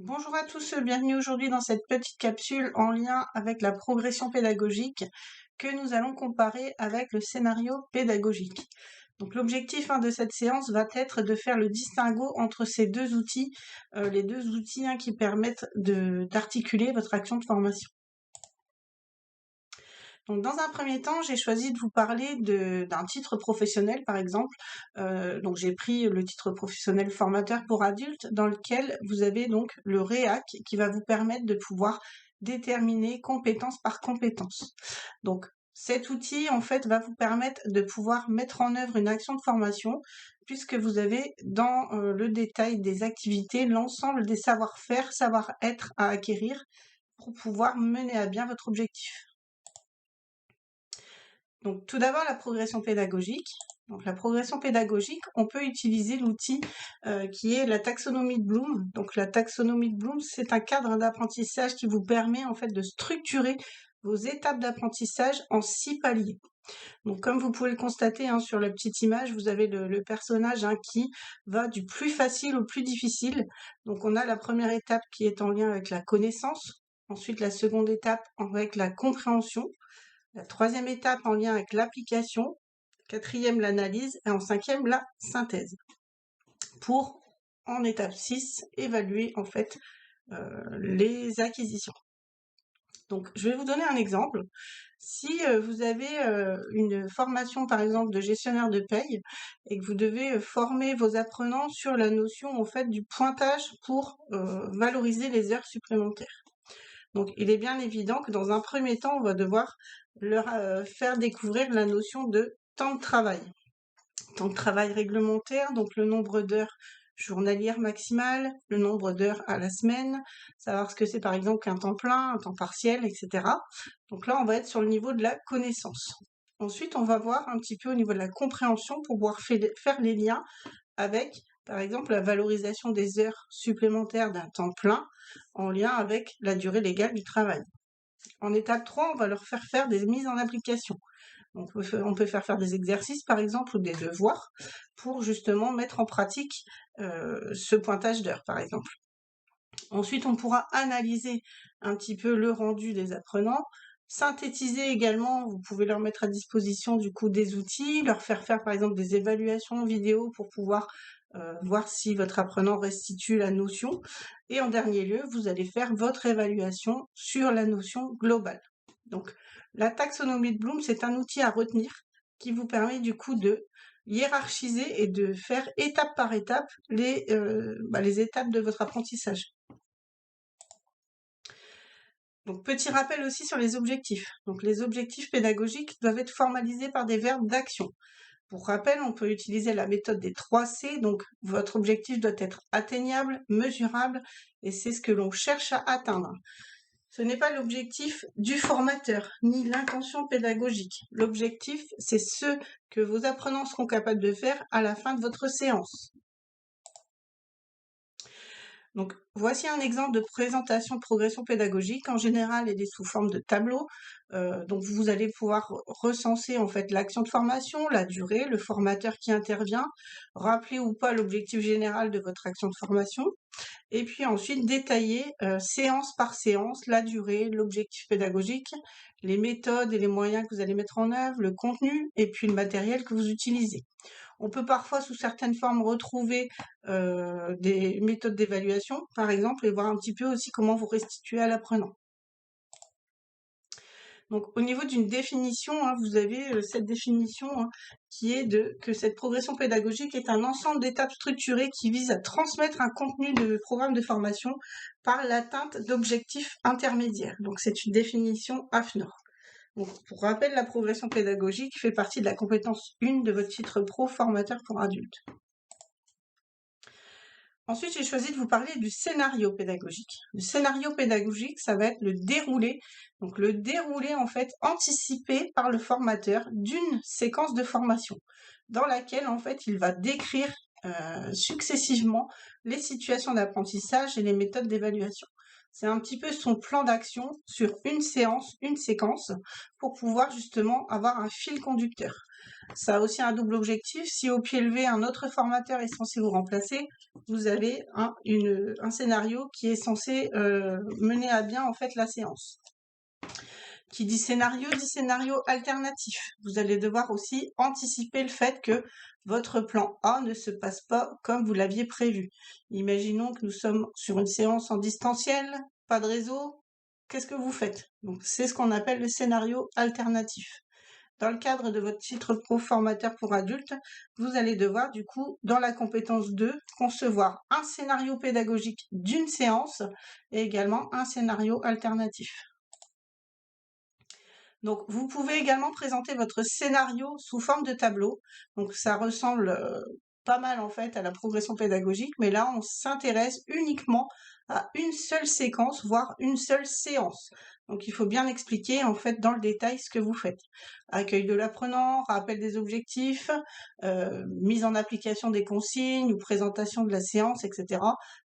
Bonjour à tous, bienvenue aujourd'hui dans cette petite capsule en lien avec la progression pédagogique que nous allons comparer avec le scénario pédagogique. Donc l'objectif de cette séance va être de faire le distinguo entre ces deux outils, les deux outils qui permettent d'articuler votre action de formation. Donc, dans un premier temps, j'ai choisi de vous parler d'un titre professionnel, par exemple. Donc, j'ai pris le titre professionnel formateur pour adultes, dans lequel vous avez donc le REAC qui va vous permettre de pouvoir déterminer compétence par compétence. Donc, cet outil, en fait, va vous permettre de pouvoir mettre en œuvre une action de formation, puisque vous avez dans le détail des activités l'ensemble des savoir-faire, savoir-être à acquérir pour pouvoir mener à bien votre objectif. Donc, tout d'abord, la progression pédagogique. Donc, la progression pédagogique, on peut utiliser l'outil qui est la taxonomie de Bloom. Donc, la taxonomie de Bloom, c'est un cadre d'apprentissage qui vous permet en fait de structurer vos étapes d'apprentissage en 6 paliers. Donc, comme vous pouvez le constater sur la petite image, vous avez le personnage qui va du plus facile au plus difficile. Donc, on a la première étape qui est en lien avec la connaissance. Ensuite, la seconde étape avec la compréhension. La troisième étape en lien avec l'application, quatrième l'analyse et en cinquième la synthèse. Pour, en étape 6, évaluer en fait les acquisitions. Donc, je vais vous donner un exemple. Si vous avez une formation, par exemple, de gestionnaire de paye et que vous devez former vos apprenants sur la notion en fait du pointage pour valoriser les heures supplémentaires. Donc, il est bien évident que dans un premier temps, on va devoir leur faire découvrir la notion de temps de travail. Temps de travail réglementaire, donc le nombre d'heures journalières maximales, le nombre d'heures à la semaine, savoir ce que c'est par exemple qu'un temps plein, un temps partiel, etc. Donc là, on va être sur le niveau de la connaissance. Ensuite, on va voir un petit peu au niveau de la compréhension pour pouvoir faire les liens avec, par exemple, la valorisation des heures supplémentaires d'un temps plein en lien avec la durée légale du travail. En étape 3, on va leur faire des mises en application. Donc, on peut faire des exercices, par exemple, ou des devoirs pour justement mettre en pratique ce pointage d'heures, par exemple. Ensuite, on pourra analyser un petit peu le rendu des apprenants, synthétiser également, vous pouvez leur mettre à disposition du coup des outils, leur faire par exemple des évaluations vidéo pour pouvoir voir si votre apprenant restitue la notion. Et en dernier lieu, vous allez faire votre évaluation sur la notion globale. Donc, la taxonomie de Bloom, c'est un outil à retenir qui vous permet du coup de hiérarchiser et de faire étape par étape les étapes de votre apprentissage. Donc, petit rappel aussi sur les objectifs. Donc, les objectifs pédagogiques doivent être formalisés par des verbes d'action. Pour rappel, on peut utiliser la méthode des 3 C. Donc, votre objectif doit être atteignable, mesurable, et c'est ce que l'on cherche à atteindre. Ce n'est pas l'objectif du formateur, ni l'intention pédagogique. L'objectif, c'est ce que vos apprenants seront capables de faire à la fin de votre séance. Donc, voici un exemple de présentation de progression pédagogique. En général, elle est sous forme de tableau. Donc, vous allez pouvoir recenser en fait l'action de formation, la durée, le formateur qui intervient, rappeler ou pas l'objectif général de votre action de formation, et puis ensuite détailler séance par séance la durée, l'objectif pédagogique, les méthodes et les moyens que vous allez mettre en œuvre, le contenu et puis le matériel que vous utilisez. On peut parfois, sous certaines formes, retrouver des méthodes d'évaluation, par exemple, et voir un petit peu aussi comment vous restituez à l'apprenant. Donc, au niveau d'une définition, vous avez cette définition qui est que cette progression pédagogique est un ensemble d'étapes structurées qui visent à transmettre un contenu de programme de formation par l'atteinte d'objectifs intermédiaires. Donc, c'est une définition AFNOR. Donc, pour rappel, la progression pédagogique fait partie de la compétence 1 de votre titre pro formateur pour adultes. Ensuite, j'ai choisi de vous parler du scénario pédagogique. Le scénario pédagogique, ça va être le déroulé. Donc, le déroulé, en fait, anticipé par le formateur d'une séquence de formation dans laquelle, en fait, il va décrire successivement les situations d'apprentissage et les méthodes d'évaluation. C'est un petit peu son plan d'action sur une séance, une séquence, pour pouvoir justement avoir un fil conducteur. Ça a aussi un double objectif. Si au pied levé, un autre formateur est censé vous remplacer, vous avez un scénario qui est censé mener à bien en fait la séance. Qui dit scénario alternatif. Vous allez devoir aussi anticiper le fait que votre plan A ne se passe pas comme vous l'aviez prévu. Imaginons que nous sommes sur une séance en distanciel, pas de réseau. Qu'est-ce que vous faites? Donc, c'est ce qu'on appelle le scénario alternatif. Dans le cadre de votre titre pro formateur pour adultes, vous allez devoir, du coup, dans la compétence 2, concevoir un scénario pédagogique d'une séance et également un scénario alternatif. Donc, vous pouvez également présenter votre scénario sous forme de tableau. Donc, ça ressemble pas mal en fait à la progression pédagogique, mais là, on s'intéresse uniquement à une seule séquence, voire une seule séance. Donc, il faut bien expliquer en fait dans le détail ce que vous faites. Accueil de l'apprenant, rappel des objectifs, mise en application des consignes ou présentation de la séance, etc.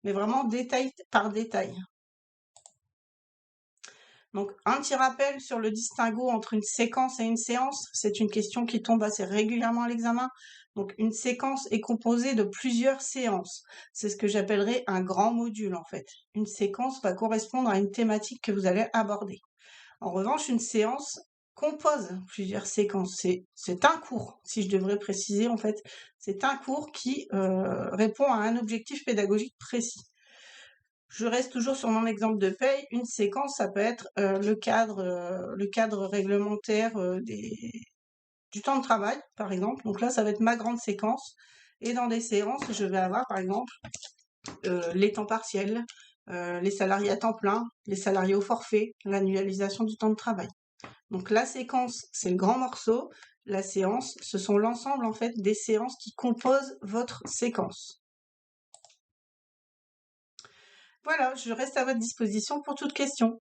Mais vraiment détail par détail. Donc, un petit rappel sur le distinguo entre une séquence et une séance, c'est une question qui tombe assez régulièrement à l'examen. Donc, une séquence est composée de plusieurs séances. C'est ce que j'appellerais un grand module, en fait. Une séquence va correspondre à une thématique que vous allez aborder. En revanche, une séance compose plusieurs séquences. C'est un cours, si je devrais préciser, en fait. C'est un cours qui répond à un objectif pédagogique précis. Je reste toujours sur mon exemple de paye. Une séquence, ça peut être le cadre réglementaire du temps de travail, par exemple. Donc là, ça va être ma grande séquence. Et dans des séances, je vais avoir, par exemple, les temps partiels, les salariés à temps plein, les salariés au forfait, l'annualisation du temps de travail. Donc la séquence, c'est le grand morceau. La séance, ce sont l'ensemble, en fait, des séances qui composent votre séquence. Voilà, je reste à votre disposition pour toute question.